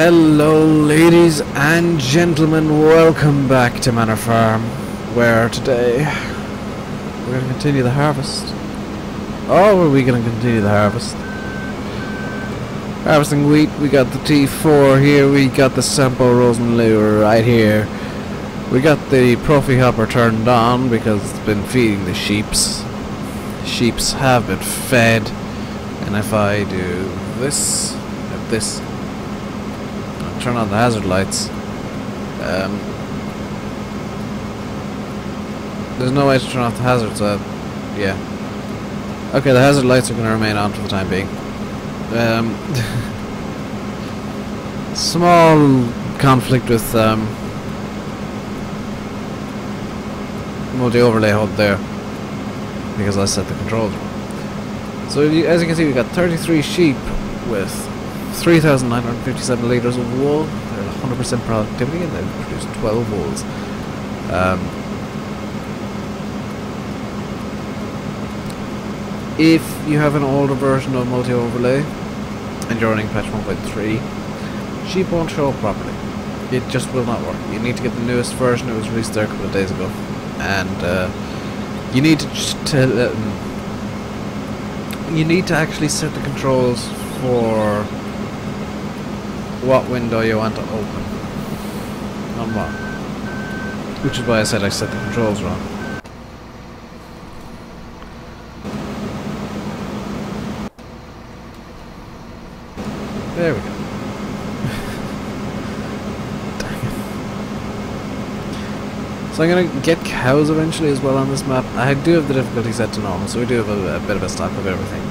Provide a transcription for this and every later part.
Hello ladies and gentlemen, welcome back to Manor Farm, where today we're going to continue the harvest. Oh, are we going to continue the harvest? Harvesting wheat, we got the T4 here, we got the Sampo Rosen lure right here. We got the Profi hopper turned on because it's been feeding the sheeps. Sheeps have been fed, and if I do this, and this, turn on the hazard lights. There's no way to turn off the hazards. Yeah. Okay, the hazard lights are going to remain on for the time being. Small conflict with multi-overlay HUD there because I set the controls wrong. So as you can see, we got 33 sheep with 3,957 litres of wool. They're at 100% productivity and they've produced 12 wools. If you have an older version of multi-overlay and you're running patch 1.3, sheep won't show up properly. It just will not work. You need to get the newest version. It was released there a couple of days ago, and you need to actually set the controls for what window you want to open, not what. Which is why I said I set the controls wrong. There we go. Dang it. So I'm gonna get cows eventually as well on this map. I do have the difficulty set to normal, so we do have a bit of a stock of everything.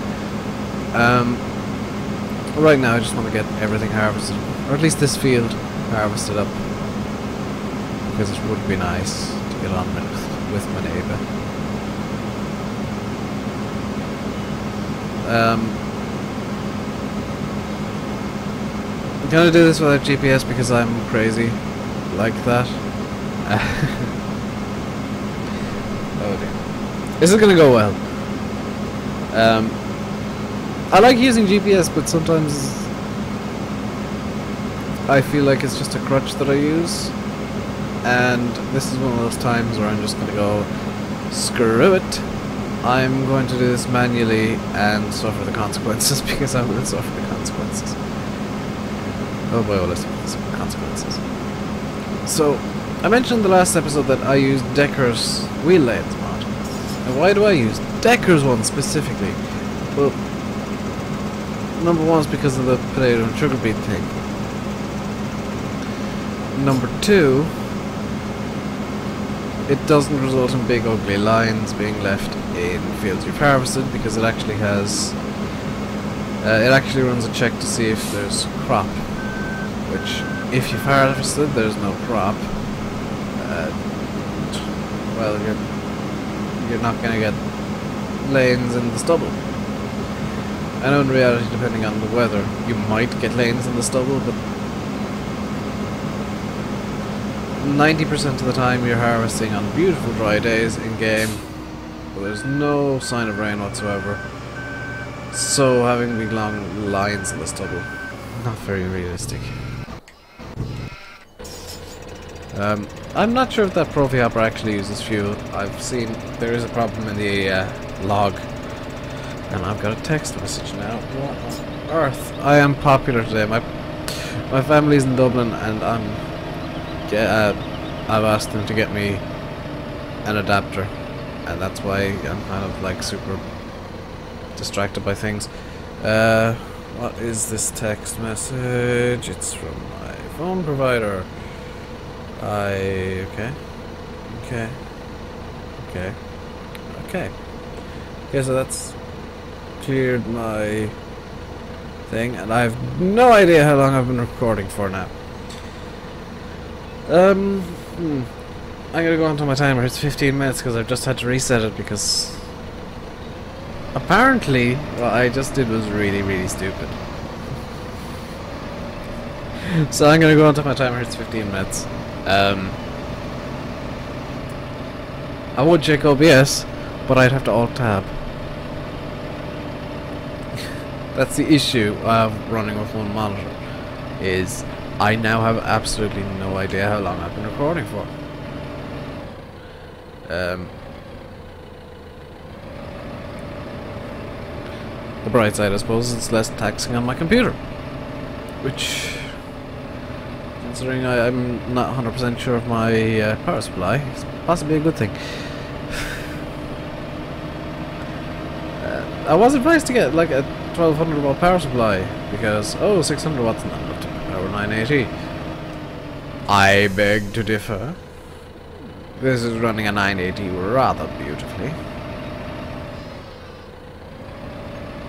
Right now I just want to get everything harvested, or at least this field harvested up, because it would be nice to get on with my neighbour. I'm gonna do this without GPS because I'm crazy like that. Oh dear. This is gonna go well. I like using GPS, but sometimes I feel like it's just a crutch that I use, and this is one of those times where I'm just going to go, screw it, I'm going to do this manually and suffer the consequences, because I will suffer the consequences. Oh boy, will I suffer the consequences. So, I mentioned in the last episode that I used Decker's wheel lanes mod. And why do I use Decker's one specifically? Well, number one is because of the potato and sugar beet thing. Number two, it doesn't result in big ugly lines being left in fields you've harvested, because it actually has it actually runs a check to see if there's crop, which if you've harvested there's no crop, well you're not going to get lanes in the stubble. I know in reality, depending on the weather, you might get lanes in the stubble, but 90% of the time you're harvesting on beautiful dry days in game, but there's no sign of rain whatsoever. So having big long lines in the stubble, not very realistic. I'm not sure if that Profi hopper actually uses fuel. I've seen there is a problem in the log. And I've got a text message now. What on earth? I am popular today. My family's in Dublin, and I've asked them to get me an adapter, and that's why I'm kind of like super distracted by things. What is this text message? It's from my phone provider. Okay, so that's cleared my thing, and I have no idea how long I've been recording for now. I'm gonna go onto my timer. It's 15 minutes because I've just had to reset it, because apparently what I just did was really stupid. So I'm gonna go onto my timer. It's 15 minutes. I would check OBS, but I'd have to alt-tab. That's the issue of running with one monitor, is I now have absolutely no idea how long I've been recording for. The bright side, I suppose, is it's less taxing on my computer. Which, considering I'm not 100% sure of my power supply, is possibly a good thing. I was advised to get like a 1200 watt power supply because, 600 watts not enough to power 980. I beg to differ. This is running a 980 rather beautifully.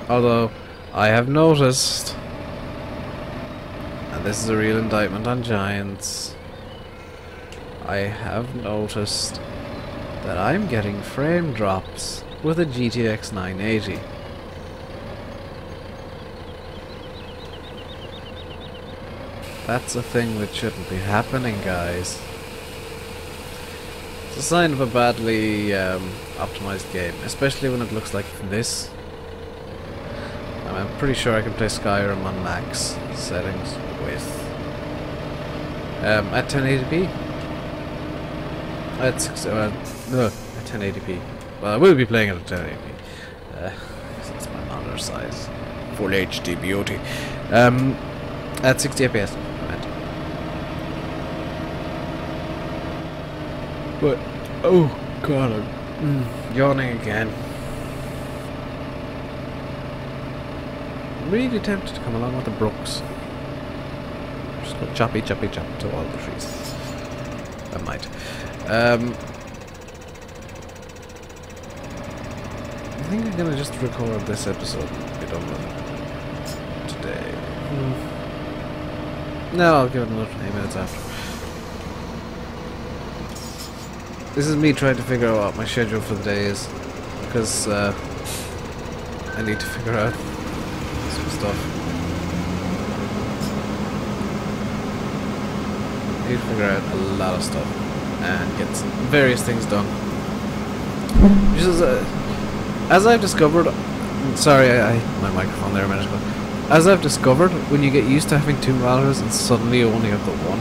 Although, I have noticed, and this is a real indictment on Giants, I have noticed that I'm getting frame drops with a GTX 980. That's a thing that shouldn't be happening, guys. It's a sign of a badly optimized game, especially when it looks like this. I'm pretty sure I can play Skyrim on max settings with at 1080p. At 1080p. Well, I will be playing it at 1080p. That's my monitor size. Full HD beauty. At 60 FPS. I meant. But oh god, I'm yawning again. Really tempted to come along with the Brooks. Just go choppy chop to all the trees. I might. I think I'm gonna just record this episode and be done with it today. No, I'll give it another 20 minutes after. This is me trying to figure out what my schedule for the day is, because I need to figure out some stuff. I need to figure out a lot of stuff and get some various things done. Which is, as I've discovered, sorry, I hit my microphone there a minute ago. As I've discovered, when you get used to having 2 monitors and suddenly you only have the one,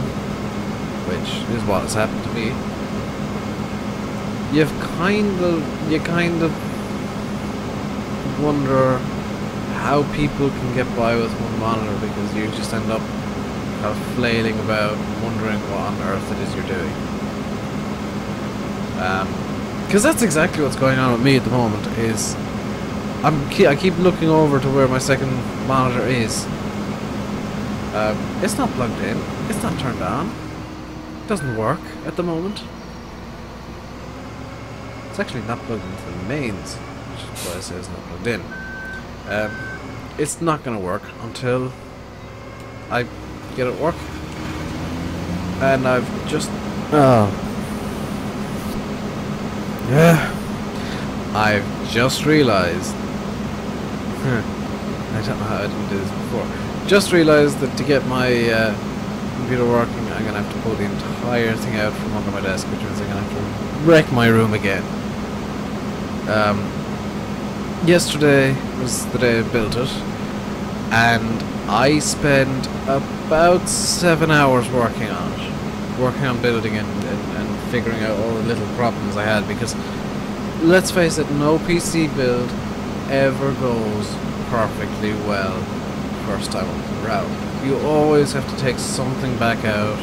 which is what has happened to me, you kind of wonder how people can get by with one monitor, because you just end up flailing about, wondering what on earth it is you're doing. Because that's exactly what's going on with me at the moment. Is I keep looking over to where my second monitor is. It's not plugged in. It's not turned on. It doesn't work at the moment. It's actually not plugged into the mains, which is why I say it's not plugged in. It's not going to work until I get it working. And I've just... I've just realized... I don't know how I didn't do this before. Just realized that to get my computer working, I'm going to have to pull the entire thing out from under my desk, which means I'm going to have to wreck my room again. Yesterday was the day I built it, and I spent about 7 hours working on it. Working on building it and figuring out all the little problems I had, because let's face it, no PC build ever goes perfectly well first time around. You always have to take something back out,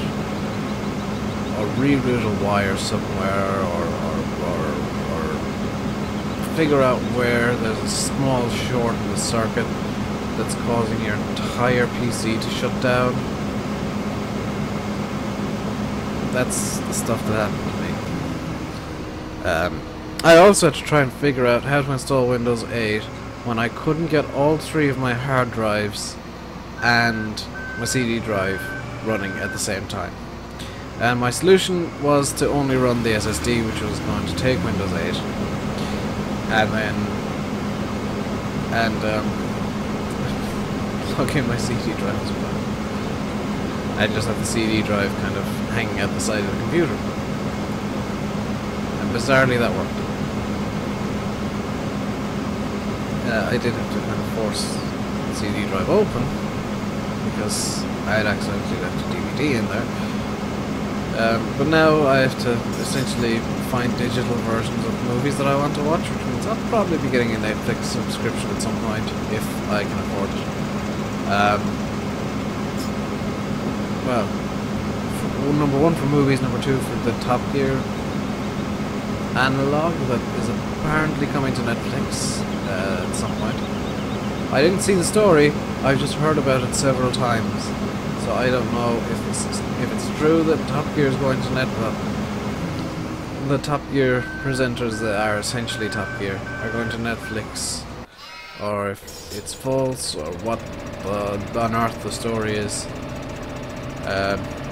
or reroute a wire somewhere, or figure out where there's a small short in the circuit that's causing your entire PC to shut down. That's the stuff that happened to me. I also had to try and figure out how to install Windows 8 when I couldn't get all 3 of my hard drives and my CD drive running at the same time. And my solution was to only run the SSD, which was going to take Windows 8. And then plug in my CD drive as well. I just have the CD drive kind of hanging at the side of the computer. And bizarrely that worked. I did have to kind of force the CD drive open, because I had accidentally left a DVD in there. But now I have to essentially find digital versions of movies that I want to watch, which means I'll probably be getting a Netflix subscription at some point if I can afford it. Well, number one for movies, number two for the Top Gear analog that is apparently coming to Netflix at some point. I didn't see the story, I've just heard about it several times, so I don't know if it's true that Top Gear is going to Netflix. The Top Gear presenters that are essentially Top Gear are going to Netflix, or if it's false, or what on earth the story is.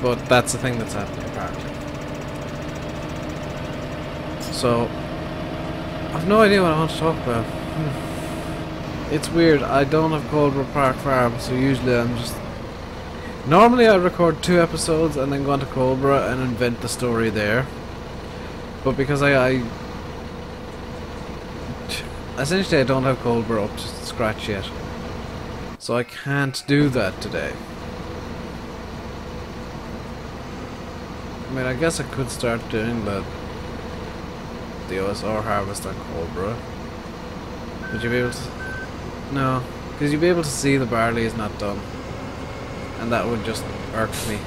But that's the thing that's happening apparently. So, I've no idea what I want to talk about. It's weird, I don't have Coldborough Park Farm, so usually I'm just... Normally I record 2 episodes and then go on to Coldborough and invent the story there. But because essentially I don't have Coldborough up to scratch yet. So I can't do that today. I mean, I guess I could start doing the OSR harvest on Coldborough. Would you be able to... No, because you'd be able to see the barley is not done. And that would just irk me.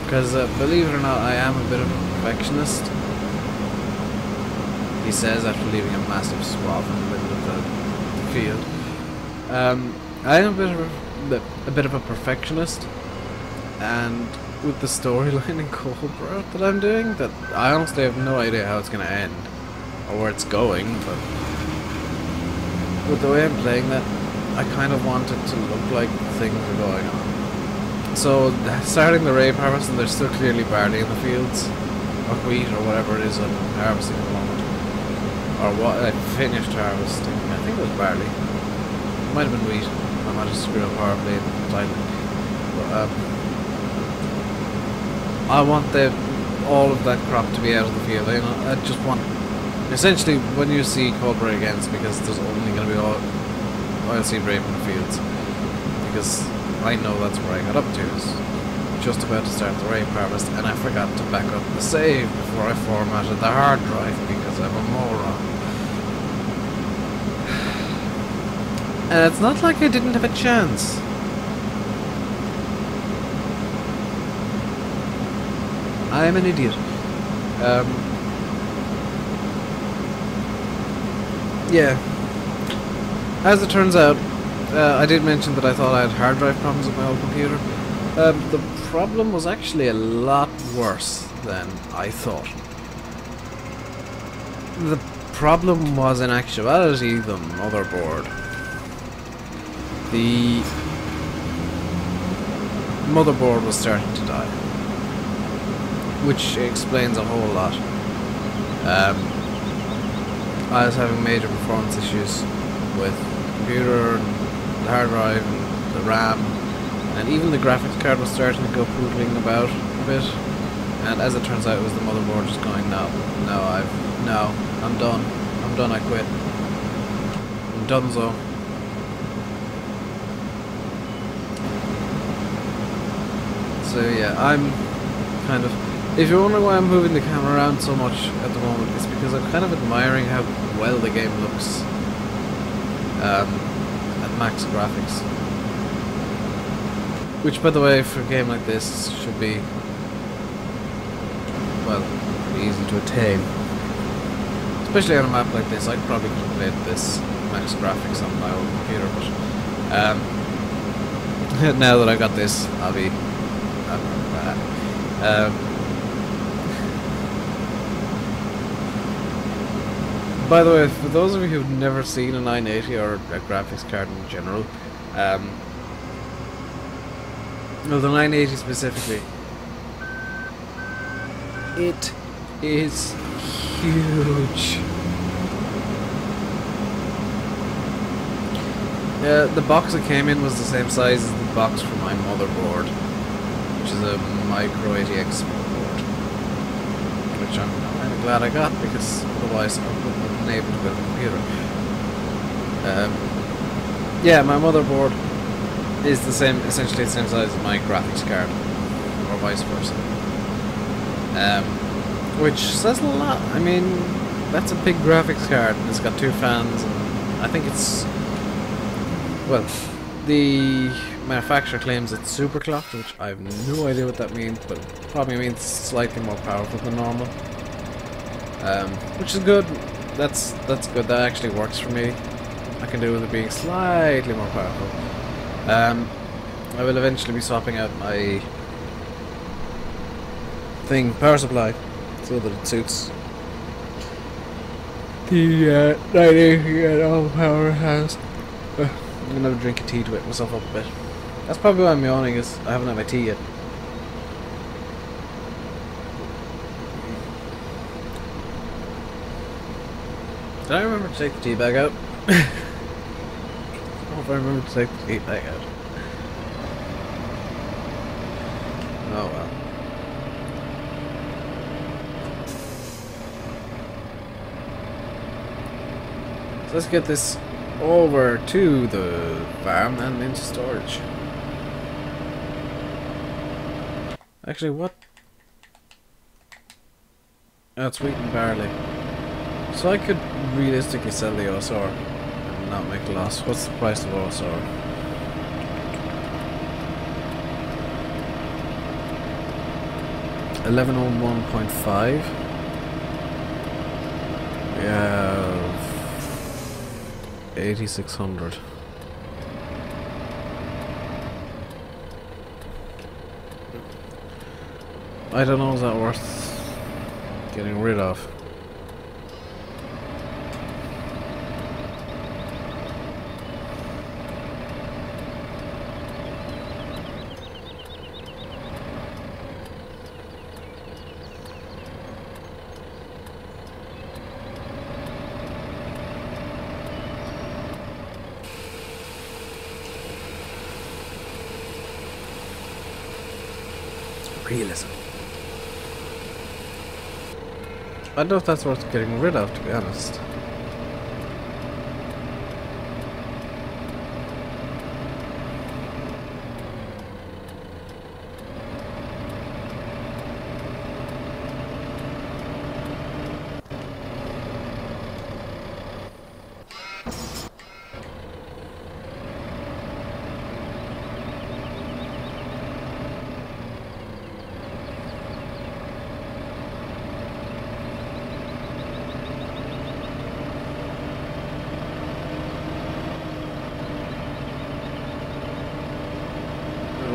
Because, believe it or not, I am a bit of a perfectionist. He says after leaving a massive swath in the middle of the field. I am a bit of a perfectionist. And with the storyline in Coldborough that I'm doing, that I honestly have no idea how it's going to end. Or where it's going, but... with the way I'm playing that, I kind of want it to look like things are going on. So, starting the rape harvest, and there's still clearly barley in the fields, or wheat, or whatever it is I'm harvesting at the moment. Or what I finished harvesting. I think it was barley. It might have been wheat. I might have screwed up horribly in the title. But, I want all of that crop to be out of the field. I just want... Essentially, when you see Coldborough again, it's because there's only going to be oilseed rape in the fields. Because I know that's where I got up to. Is just about to start the rape harvest, and I forgot to back up the save before I formatted the hard drive because I'm a moron. And it's not like I didn't have a chance. I am an idiot. Yeah. As it turns out, I did mention that I thought I had hard drive problems with my old computer. The problem was actually a lot worse than I thought. The problem was in actuality the motherboard. The motherboard was starting to die, which explains a whole lot. I was having major performance issues with the computer, and the hard drive, and the RAM, and even the graphics card was starting to go poodling about a bit. And as it turns out, it was the motherboard just going, no, I'm done, I quit. I'm donezo. So yeah, I'm kind of... If you're wondering why I'm moving the camera around so much at the moment, it's because I'm kind of admiring how well the game looks at max graphics. Which, by the way, for a game like this, should be, well, pretty easy to attain. Especially on a map like this. I probably could have played this max graphics on my old computer, but now that I got this, I'll be... by the way, for those of you who've never seen a 980 or a graphics card in general, well, the 980 specifically, it is huge. The box it came in was the same size as the box for my motherboard, which is a micro ATX board, which I'm kind of glad I got, because otherwise I wouldn't have been able to build a computer. Yeah, my motherboard is the same, essentially the same size as my graphics card, or vice versa. Which says a lot. I mean, that's a big graphics card. It's got 2 fans. And I think it's, well, the manufacturer claims it's super clocked, which I have no idea what that means, but it probably means slightly more powerful than normal. Which is good. That's good. That actually works for me. I can do with it being slightly more powerful. I will eventually be swapping out my power supply so that it suits the 980 powerhouse. I'm gonna have a drink of tea to wake myself up a bit. That's probably why I'm yawning, is I haven't had my tea yet. Did I remember to take the tea bag out? I don't know if I remember to take the tea bag out. Oh well. So let's get this over to the farm and into storage. Actually, what? Oh, it's wheat and barley. So I could realistically sell the OSR and not make a loss. What's the price of OSR? $1101.5. We have 8600. I don't know, is that worth getting rid of? Realism. I don't know if that's worth getting rid of, to be honest.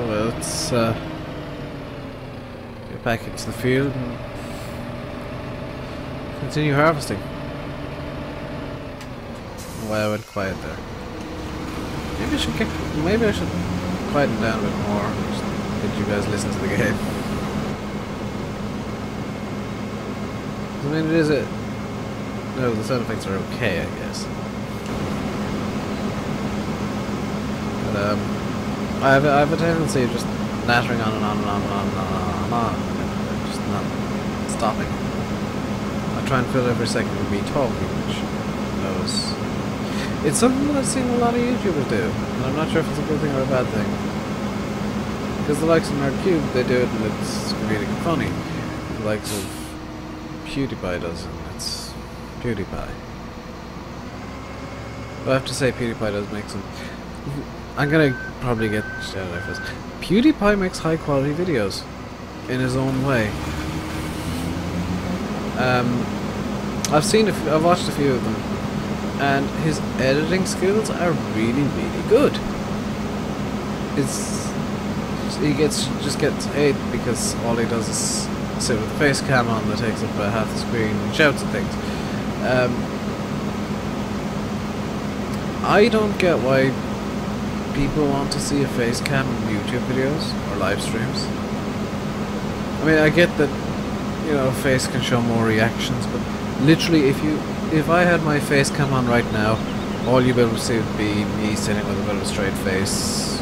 Let's get back into the field and continue harvesting. Why I went quiet there. Maybe I should quieten down a bit more. Just let you guys listen to the game. I mean, no, the sound effects are okay, I guess. But I have a tendency of just nattering on and on and on and on and on and on, and just not stopping. I try and fill every second with me talking, which knows. It's something that I've seen a lot of YouTubers do, and I'm not sure if it's a good thing or a bad thing. Because the likes of Nerdcube, they do it and it's really funny. The likes of PewDiePie does it and it's PewDiePie. But I have to say PewDiePie does make some... I'm gonna probably get shouted at first. PewDiePie makes high quality videos in his own way. I've watched a few of them, and his editing skills are really, really good. He just gets hate because all he does is sit with the face cam on that takes up half the screen and shouts at things. I don't get why people want to see a face cam in YouTube videos or live streams. I mean, I get that, you know, face can show more reactions, but literally if I had my face cam on right now, all you'd be able to see would be me sitting with a bit of a straight face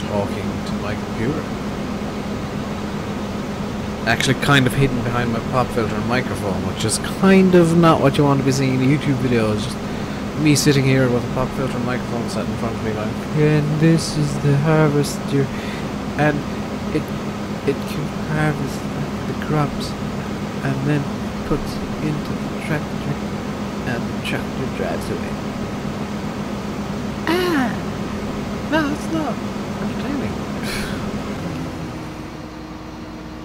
talking to my computer. Actually kind of hidden behind my pop filter and microphone, which is kind of not what you want to be seeing in YouTube videos. Just me sitting here with a pop filter microphone set in front of me going, and this is the harvester, and it can harvest the crops and then puts into the tractor and the tractor drives away. No, it's not entertaining.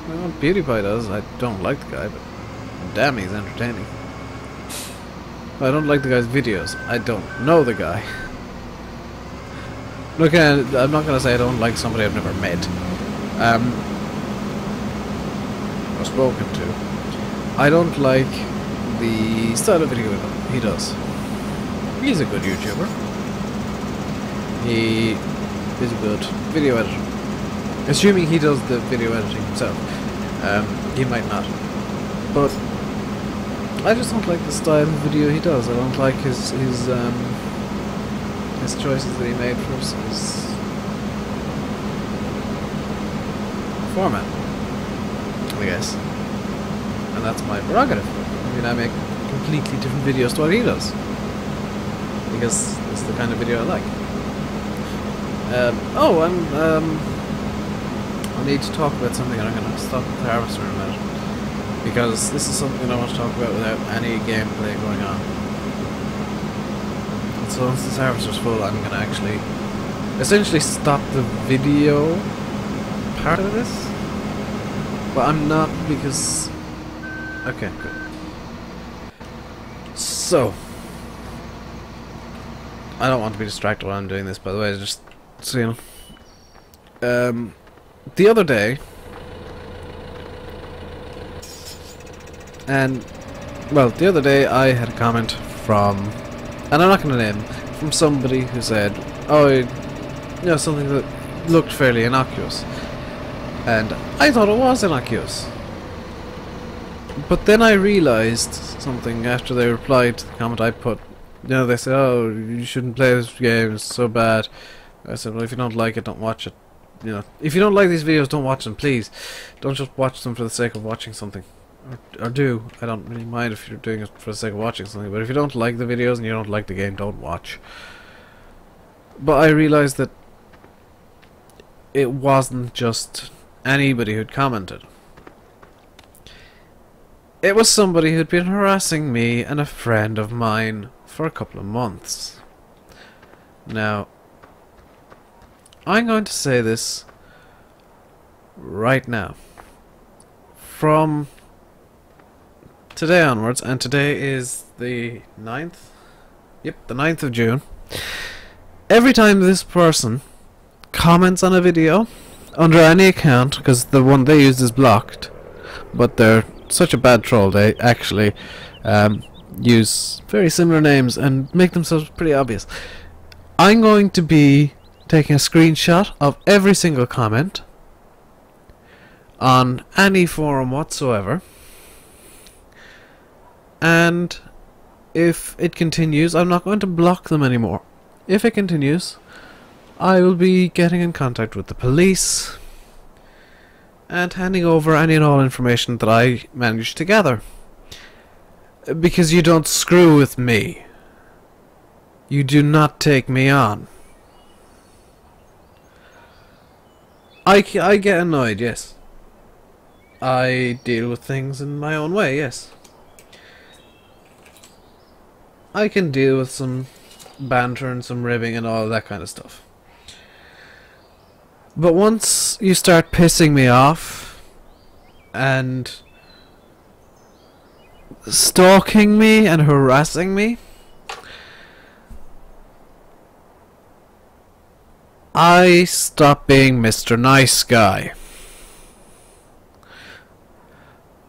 Well, what PewDiePie does, I don't like the guy, but damn, he's entertaining. I don't like the guy's videos. I don't know the guy. Look, I'm not gonna say I don't like somebody I've never met, or spoken to. I don't like the style of video he does. He's a good YouTuber. He is a good video editor. Assuming he does the video editing himself. He might not. But I just don't like the style of video he does. I don't like his choices that he made for his format, I guess. And that's my prerogative. I mean, I make completely different videos to what he does. Because it's the kind of video I like. I need to talk about something, and I'm going to stop the harvester in a minute. Because this is something I want to talk about without any gameplay going on. And so once this harvester's full, I'm going to actually essentially stop the video part of this. But I'm not, because... Okay, good. So... I don't want to be distracted while I'm doing this, by the way, just so you know. The other day... the other day I had a comment from, and I'm not going to name, from somebody who said, oh, you know, something that looked fairly innocuous. And I thought it was innocuous. But then I realized something after they replied to the comment I put. You know, they said, oh, you shouldn't play this game, it's so bad. I said, well, if you don't like it, don't watch it. You know, if you don't like these videos, don't watch them, please. Don't just watch them for the sake of watching something. Or do. I don't really mind if you're doing it for the sake of watching something, but if you don't like the videos and you don't like the game, don't watch. But I realized that it wasn't just anybody who'd commented. It was somebody who'd been harassing me and a friend of mine for a couple of months. Now, I'm going to say this right now. From today onwards, and today is the 9th? Yep, the 9th of June. Every time this person comments on a video under any account, because the one they used is blocked, but they're such a bad troll, they actually use very similar names and make themselves pretty obvious. I'm going to be taking a screenshot of every single comment on any forum whatsoever, and if it continues, I'm not going to block them anymore. If it continues, I will be getting in contact with the police and handing over any and all information that I managed to gather. Because you don't screw with me. You do not take me on. I get annoyed, yes. I deal with things in my own way, yes. I can deal with some banter and some ribbing and all that kind of stuff. But once you start pissing me off and stalking me and harassing me, I stop being Mr. Nice Guy.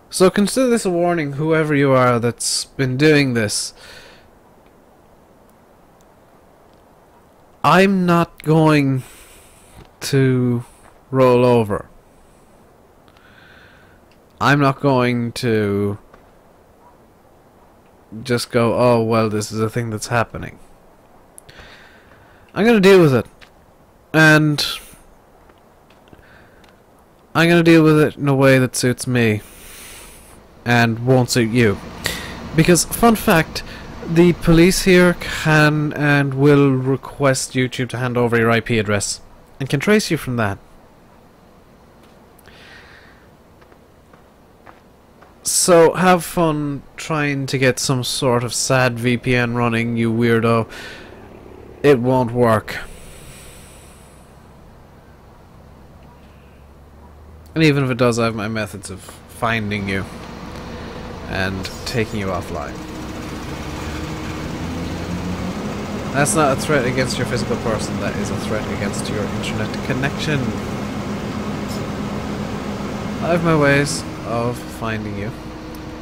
So consider this a warning, whoever you are that's been doing this. I'm not going to roll over. I'm not going to just go, oh well, this is a thing that's happening. I'm going to deal with it. And I'm going to deal with it in a way that suits me and won't suit you. Because, fun fact, The police here can and will request YouTube to hand over your IP address and can trace you from that. So have fun trying to get some sort of sad VPN running, you weirdo. It won't work. And even if it does, I have my methods of finding you and taking you offline. That's not a threat against your physical person, that is a threat against your internet connection. I have my ways of finding you,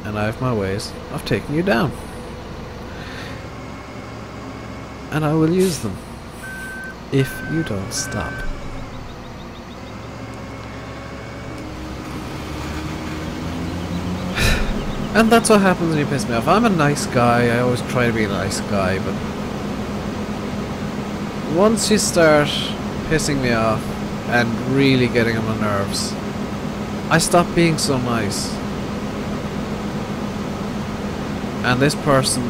and I have my ways of taking you down. And I will use them if you don't stop. And that's what happens when you piss me off. I'm a nice guy, I always try to be a nice guy, but once you start pissing me off and really getting on my nerves, I stop being so nice. And this person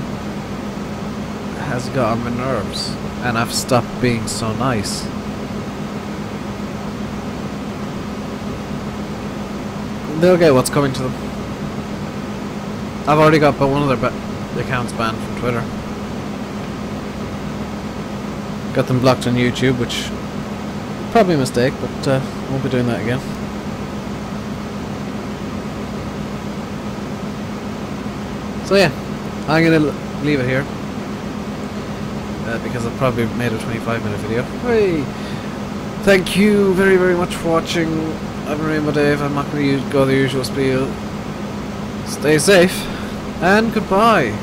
has got on my nerves, and I've stopped being so nice. They'll get what's coming to them. I've already got but one of their accounts banned from Twitter. Got them blocked on YouTube, which probably a mistake, but won't be doing that again. So yeah, I'm gonna leave it here because I've probably made a 25-minute video. Hey, thank you very, very much for watching. I'm Rainbow Dave. I'm not going to go the usual spiel. Stay safe and goodbye.